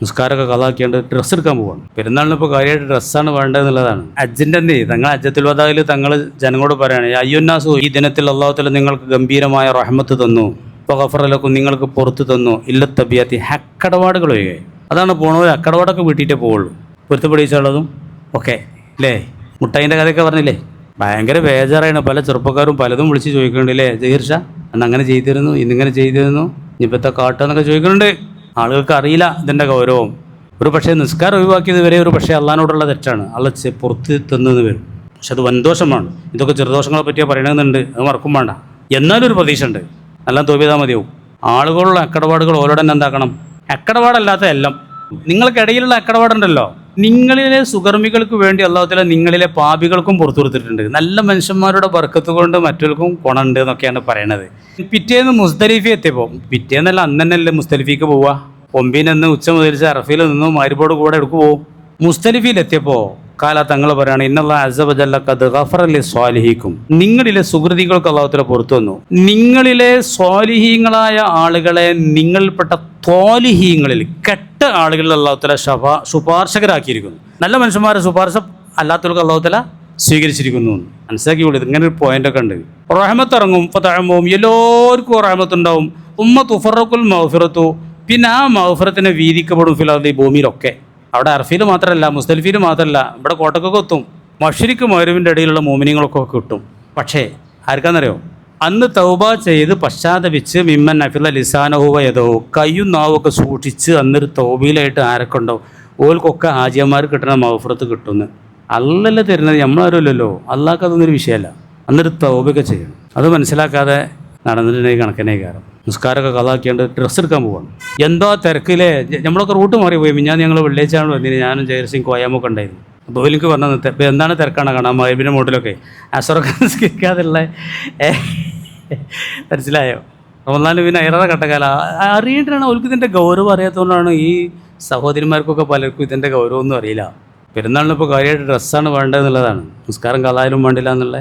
നിസ്കാരമൊക്കെ കളാക്കിയാണ്ട് dress എടുക്കാൻ പോവാണ്. പെരുന്നാളിന് ഇപ്പോൾ കാര്യമായിട്ട് ഡ്രസ്സാണ് വേണ്ടതെന്നുള്ളതാണ്. ഹജ്ജിൻ്റെ തങ്ങൾ ഹജ്ജത്തുൽ വദാഇൽ തങ്ങൾ ജനങ്ങളോട് പറയുകയാണ്, അയ്യുന്നാസു, ഈ ദിനത്തിൽ അല്ലാഹു തആല നിങ്ങൾക്ക് ഗംഭീരമായ റഹ്മത്ത് തന്നു, ഇപ്പോൾ ഗഫറലക്കും നിങ്ങൾക്ക് പുറത്ത് തന്നു, ഇല്ല തബിയത്തി അക്കടപാടുകൾ ഒഴികെ. അതാണ് പോണവർ അക്കടപാടൊക്കെ വീട്ടിയിട്ടേ പോവുള്ളൂ. പൊരുത്തപ്പെടിച്ചുള്ളതും ഒക്കെ അല്ലേ. മുട്ടായിൻ്റെ കഥയൊക്കെ പറഞ്ഞില്ലേ, ഭയങ്കര ബേജാറാണ്. പല ചെറുപ്പക്കാരും പലതും വിളിച്ച് ചോദിക്കുന്നുണ്ടല്ലേ, ജഹീർഷ അന്ന് അങ്ങനെ ചെയ്തിരുന്നു, ഇന്നിങ്ങനെ ചെയ്തിരുന്നു, ഇനിയിപ്പോഴത്തെ കാട്ടെന്നൊക്കെ ചോദിക്കുന്നുണ്ട്. ആളുകൾക്ക് അറിയില്ല ഇതിൻ്റെ ഗൗരവം. ഒരു പക്ഷേ നിസ്കാരം ഒഴിവാക്കിയത് വരെ ഒരു പക്ഷേ അള്ളാഹിനോടുള്ള തെറ്റാണ്, അള്ള പുറത്ത് തന്നെന്ന് വരും. പക്ഷെ അത് വൻദോഷമാണ്. ഇതൊക്കെ ചെറുദോഷങ്ങളെ പറ്റിയാൽ പറയണമെന്നുണ്ട്, അത് മറക്കും വേണ്ട. എന്നാലും ഒരു പ്രതീക്ഷ ഉണ്ട്, നല്ല തോപിയതാൽ മതിയാവും. ആളുകളുള്ള അക്കടപാടുകൾ ഓരോടെ തന്നെ എന്താക്കണം, അക്കടപാടല്ലാത്ത എല്ലാം. നിങ്ങൾക്കിടയിലുള്ള അക്കടപാടുണ്ടല്ലോ, നിങ്ങളിലെ സുകർമ്മികൾക്ക് വേണ്ടി അല്ലാഹു തആല നിങ്ങളിലെ പാപികൾക്കും പുറത്തു കൊടുത്തിട്ടുണ്ട്. നല്ല മനുഷ്യന്മാരുടെ ബർക്കത്ത് കൊണ്ട് മറ്റവർക്കും ഗുണമുണ്ട് എന്നൊക്കെയാണ് പറയണത്. പിറ്റേന്ന് മുസ്ദലിഫ എത്തിയപ്പോൾ, പിറ്റേന്നല്ല അന്ന് തന്നെയല്ലേ മുസ്ദലിഫിക്ക് പോവുക. ഒമ്പിനെന്ന് ഉച്ച മുതലിച്ച് അറഫയിൽ നിന്നും മഗ്‌രിബോട് കൂടെ എടുക്കു പോവും. മുസ്ദലിഫയിൽ എത്തിയപ്പോൾ കാല തങ്ങൾ പറയാണ്, ഇന്നല്ലാഹു അസ്സ വജല്ല ഖദ് ഗഫറ ലിസ്വാലിഹീക്കും, നിങ്ങളിലെ സുകൃതികൾക്ക് അല്ലാഹു തആല പുറത്തു വന്നു. നിങ്ങളിലെ സ്വാലിഹീങ്ങളായ ആളുകളെ നിങ്ങളിൽപ്പെട്ട ത്വാലിഹീങ്ങളിൽ കെട്ട ആളുകളിൽ അല്ലാഹു തആല ശുപാർശകരാക്കിയിരിക്കുന്നു. നല്ല മനുഷ്യന്മാരെ ശുപാർശ അല്ലാത്തവർക്ക് അല്ലാഹു തആല സ്വീകരിച്ചിരിക്കുന്നു. മനസ്സിലാക്കിയുള്ളൂ. ഇങ്ങനെ ഒരു പോയിന്റൊക്കെ ഉണ്ട്. റഹ്മത്ത് ഇറങ്ങും, ഫതഅമും, എല്ലാവർക്കും റഹ്മത്തുണ്ടാവും. ഉമ്മ തുഫറഖുൽ മഗ്ഫിറത്തു, പിന്നെ ആ മഗ്ഫിറത്തിനെ വീതിക്കപ്പെടും ഫിൽ അർദി, ഭൂമിയിലൊക്കെ. അവിടെ അർഫയിൽ മാത്രമല്ല, മുസ്ദലിഫയിൽ മാത്രമല്ല, ഇവിടെ കോട്ടക്കൊക്കെ എത്തും. മശ്രിക്ക് മഗ്‌രിബിൻ്റെ ഇടയിലുള്ള മോമിനിങ്ങളൊക്കെ കിട്ടും. പക്ഷേ ആർക്കാണെന്നറിയോ, അന്ന് തൗബ ചെയ്ത് പശ്ചാത്തപിച്ച് മിമ്മൻ അഫില ലിസാനഹു വയദഹു, കയ്യും നാവൊക്കെ സൂക്ഷിച്ച് അന്നൊരു തൗബയിലായിട്ട് ആരൊക്കെ ഉണ്ടാവും ഓൽക്കൊക്കെ ഹാജിയന്മാർ കിട്ടുന്ന മഗ്‌ഫിറത്ത് കിട്ടുന്നു. അല്ലല്ല തരുന്നത്, നമ്മളാരുമല്ലല്ലോ. അള്ളാഹ്ക്ക് അതൊന്നൊരു വിഷയമല്ല. അന്നൊരു തൗബയൊക്കെ ചെയ്യണം. അത് മനസ്സിലാക്കാതെ നടന്നിട്ടുണ്ടെങ്കിൽ കണക്കനെ കാരണം നിസ്കാരമൊക്കെ കളാക്കിയാണ്ട് ഡ്രസ്സ് എടുക്കാൻ പോവാണ്. എന്തോ തിരക്കിലെ നമ്മളൊക്കെ റൂട്ട് മാറി പോയി. ഞാൻ ഞങ്ങൾ വെള്ളിയാഴ്ചയാണ് വന്നിന്, ഞാനും ജയർസിങ് കോയാമൊക്കെ ഉണ്ടായിരുന്നു. അപ്പോൾ എനിക്ക് പറഞ്ഞത് എന്താണ് തിരക്കാണ് കാണാൻ മഗ്‌രിബിൻ്റെ മോട്ടിലൊക്കെ അസറൊക്കെ നിസ്കരിക്കാതുള്ള. മനസ്സിലായോ? റമളാനിൽ പിന്നെ ഏറെ കട്ടക്കാല അറിയിട്ടാണ്. അവർക്ക് ഇതിൻ്റെ ഗൗരവം അറിയാത്തതുകൊണ്ടാണ്. ഈ സഹോദരിമാർക്കൊക്കെ പലർക്കും ഇതിൻ്റെ ഗൗരവമൊന്നും അറിയില്ല. പെരുന്നാളിനിപ്പോൾ കാര്യമായിട്ട് ഡ്രസ്സാണ് വേണ്ടതെന്നുള്ളതാണ്. നിസ്കാരം കളായാലും വേണ്ടില്ല എന്നുള്ള